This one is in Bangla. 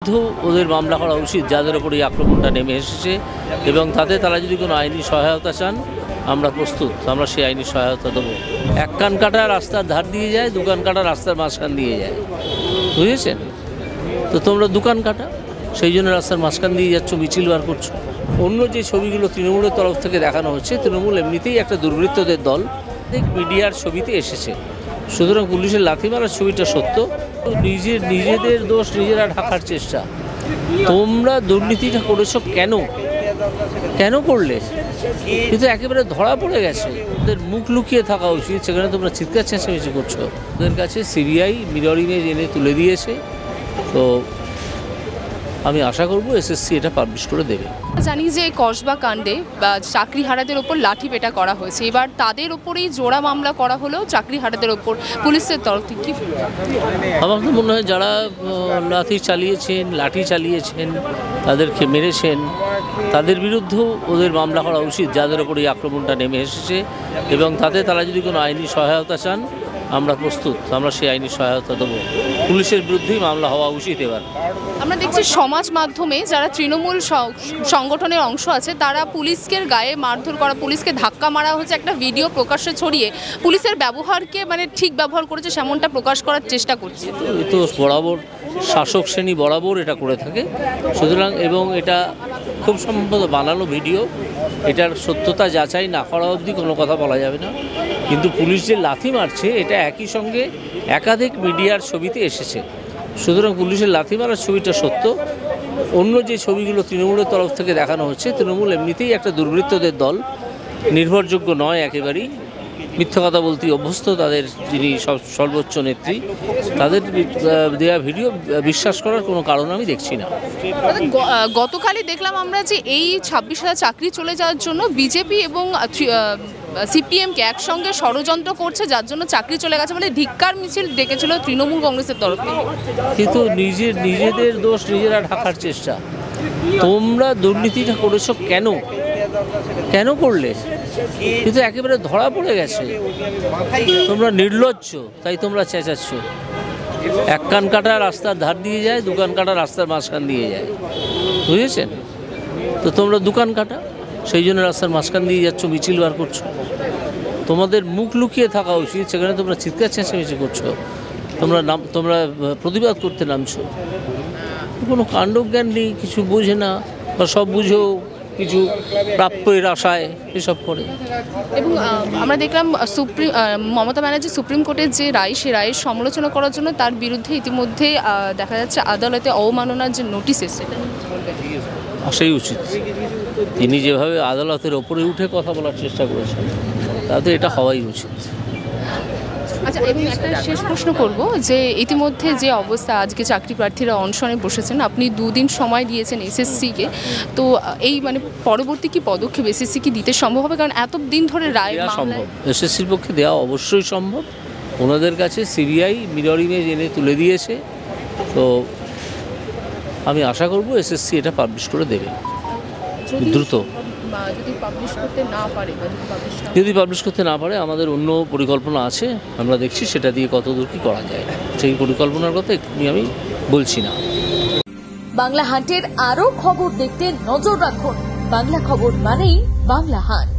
বিরুদ্ধেও ওদের মামলা করা উচিত, যাদের ওপর এই আক্রমণটা নেমে এসেছে, এবং তাতে তারা যদি কোনো আইনি সহায়তা চান আমরা প্রস্তুত, আমরা সেই আইনি সহায়তা দেবো। এক কান কাটা রাস্তার ধার দিয়ে যায়, দু কান কাটা রাস্তার মাঝখান দিয়ে যায়, বুঝেছেন? তো তোমরা দোকান কাটা, সেই জন্য রাস্তার মাঝখান দিয়ে যাচ্ছ, মিছিল বার করছো। অন্য যে ছবিগুলো তৃণমূলের তরফ থেকে দেখানো হচ্ছে, তৃণমূল এমনিতেই একটা দুর্বৃত্তদের দল, মিডিয়ার ছবিতে এসেছে। সুতরাং পুলিশের লাথি মারার ছবিটা সত্য, নিজেদের দোষ নিজেরা ঢাকার চেষ্টা। তোমরা দুর্নীতিটা করেছো কেন করলে? কিন্তু একেবারে ধরা পড়ে গেছে, ওদের মুখ লুকিয়ে থাকা উচিত, সেখানে তোমরা চিৎকার চেঁচামেচি করছো। ওদের কাছে সিবিআই মিরর ইমেজ এনে তুলে দিয়েছে, তো আমি আশা করব এসএসসি এটা পাবলিশ করে দেবে। জানি যে কসবা কাণ্ডে চাকরিহারাদের ওপর লাঠি পেটা করা হয়েছে, এবার তাদের ওপরেই জোড়া মামলা করা হলেও চাকরিহারাদের ওপর পুলিশের তরফ থেকে কি? আমার তো মনে হয় যারা লাঠি চালিয়েছেন, তাদেরকে মেরেছেন, তাদের বিরুদ্ধেও ওদের মামলা করা উচিত, যাদের ওপর এই আক্রমণটা নেমে এসেছে, এবং তাতে তারা যদি কোনো আইনি সহায়তা চান আমরা প্রস্তুত, আমরা সেই আইনি সহায়তা দেবো। পুলিশের বিরুদ্ধেই মামলা হওয়া উচিত। এবার আমরা দেখছি সমাজ মাধ্যমে যারা তৃণমূল সংগঠনের অংশ আছে, তারা পুলিশকে গায়ে মারধর করা, পুলিশকে ধাক্কা মারা হচ্ছে একটা ভিডিও প্রকাশ্যে ছড়িয়ে পুলিশের ব্যবহারকে ঠিক ব্যবহার করেছে সেমনটা প্রকাশ করার চেষ্টা করছে। তো বরাবর শাসক শ্রেণী বরাবর এটা করে থাকে, সুতরাং এবং এটা খুব সম্ভবত বানানো ভিডিও, এটার সত্যতা যাচাই না করা অবধি কোনো কথা বলা যাবে না। কিন্তু পুলিশ যে লাথি মারছে এটা একই সঙ্গে একাধিক মিডিয়ার ছবিতে এসেছে, সুতরাং পুলিশের লাথি মারার ছবিটা সত্য। অন্য যে ছবিগুলো তৃণমূলের তরফ থেকে দেখানো হচ্ছে, তৃণমূল এমনিতেই একটা দুর্বৃত্তদের দল, নির্ভরযোগ্য নয়, একেবারেই মিথ্যা কথা বলতে অভ্যস্ত তাদের যিনি সর্বোচ্চ নেত্রী, তাদের দেওয়া ভিডিও বিশ্বাস করার কোনো কারণ আমি দেখছি না। গতকালই দেখলাম আমরা যে এই 26,000 চাকরি চলে যাওয়ার জন্য বিজেপি এবং সিপিএমকে একসঙ্গে ষড়যন্ত্র করছে, যার জন্য চাকরি চলে গেছে, মানে ধিক্কার মিছিল ডেকেছিল তৃণমূল কংগ্রেসের তরফ থেকে। কিন্তু নিজেদের দোষ নিজেরা ঢাকার চেষ্টা। তোমরা দুর্নীতিটা করেছো কেন করলে? কিন্তু একেবারে ধরা পড়ে গেছে, তোমরা নির্লজ্জ, তাই তোমরা চেঁচাচ্ছ। এক কান কাটা রাস্তার ধার দিয়ে যায়, দু কান কাটা রাস্তার মাঝখান দিয়ে যায়, বুঝেছেন? তো তোমরা দোকান কাটা, সেই জন্য রাস্তার মাঝখান দিয়ে যাচ্ছ, মিছিল বার করছো। তোমাদের মুখ লুকিয়ে থাকা উচিত, সেখানে তোমরা চিৎকার চেঁচামেচি করছো, তোমরা প্রতিবাদ করতে নামছো। কোনো কাণ্ডজ্ঞান নেই, কিছু বোঝে না, বা সব বুঝেও কিছু প্রাপ্যের আশায় এসব করে। এবং আমরা দেখলাম মমতা ব্যানার্জি সুপ্রিম কোর্টের যে রায়, সে রায়ের সমালোচনা করার জন্য তার বিরুদ্ধে ইতিমধ্যে দেখা যাচ্ছে আদালতে অবমাননার যে নোটিশ এসেছে। আসাই উচিত, তিনি যেভাবে আদালতের ওপরে উঠে কথা বলার চেষ্টা করেছেন, তাতে এটা হওয়াই উচিত। আচ্ছা, এবং একটা শেষ প্রশ্ন করব যে ইতিমধ্যে যে অবস্থা, আজকে চাকরি প্রার্থীরা অনশনে বসেছেন, আপনি 2 দিন সময় দিয়েছেন এসএসসিকে, তো এই পরবর্তী কি পদক্ষেপ এসএসসি কি দিতে সম্ভব হবে? কারণ এত দিন ধরে রায় সম্ভব, এসএসসির পক্ষে দেওয়া অবশ্যই সম্ভব। ওনাদের কাছে সিবিআই মিরর ইমেজ এনে তুলে দিয়েছে, তো আমি আশা করব এসএসসি এটা পাবলিশ করে দেবে দ্রুত। যদি পাবলিশ করতে না পারে, আমাদের অন্য পরিকল্পনা আছে, আমরা দেখছি সেটা দিয়ে কতদূর কি করা যায়, সেই পরিকল্পনার কথা আমি বলছি না। বাংলা হান্টের আরো খবর দেখতে নজর রাখুন। বাংলা খবর মানেই বাংলা হান্ট।